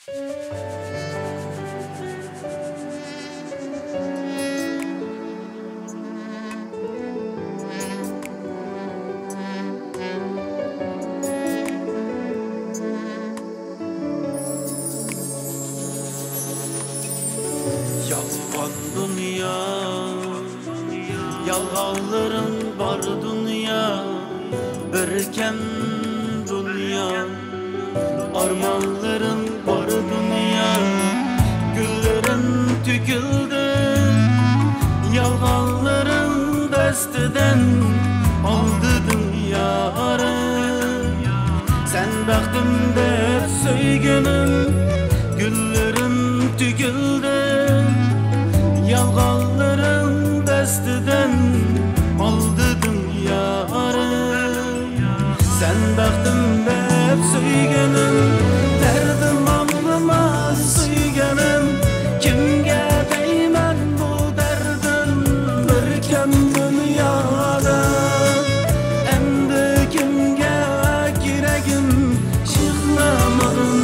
Yalvan dünya, yalğanların var dünya, birken dünya, armanların var dünya, güllerin tüküldü, yalğanların desteden aldı dünyarı. Sen baktımda söygenim, güllerin tüküldü, yalğanların desteden aldı dünyarı. Sen baktımda hep söygenim, derdim ağlıma söygenim. Kimge deymen bu derdim, birken dünyada. Endi kimge kiregim, şıklamadım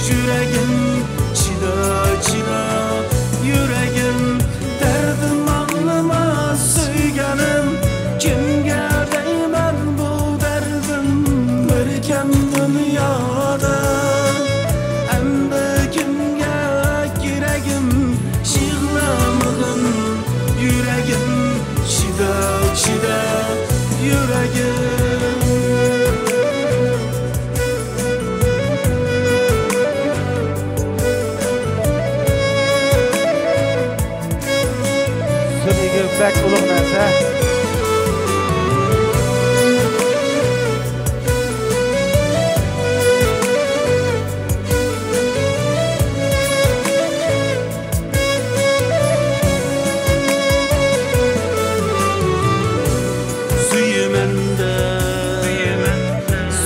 yüregim. Çida çida yüregim, derdim ağlıma söygenim. Kimge deymen bu derdim, birken dünyada. Endi kimge kiregim, şıklamadım yüregim. Çida çida yüregim. Bek ulug' narsa.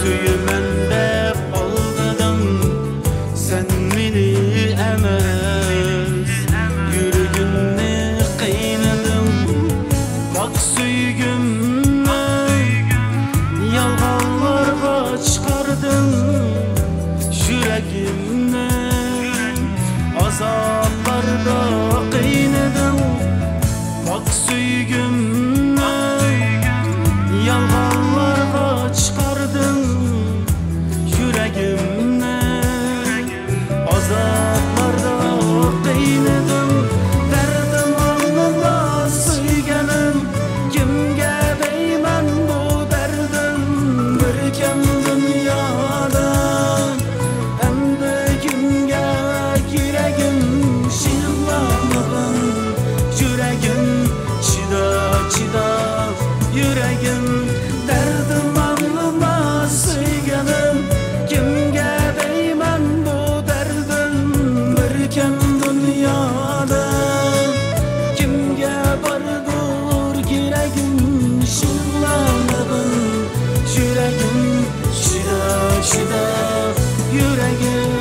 Süyümende aldadım, sen beni emez, yüreğimni kıynadım. Bak süygümle yalğanlarga çıkardın, yüreğimle azaplarda kıynadım. Bak süygümle yalğanlarga çıkardın, yüreğimle azaplarda kıynadım. Derdim ağlıma söygenim, kimge deymen bu derdim, birken dünyada. Endi kimge kiregim, şıklamadım yüregim. Çida çida yüregim, derdim ağlıma söygenim. Kimge deymen bu derdim, birken dünyada. Kimge bardır kiregim, şıklamadım yüregim. Çida çida yüregim.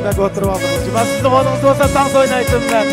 Sizga o'tirib oldim. Sizni xoningiz bo'lsa taqsa o'ynaysiz bilan.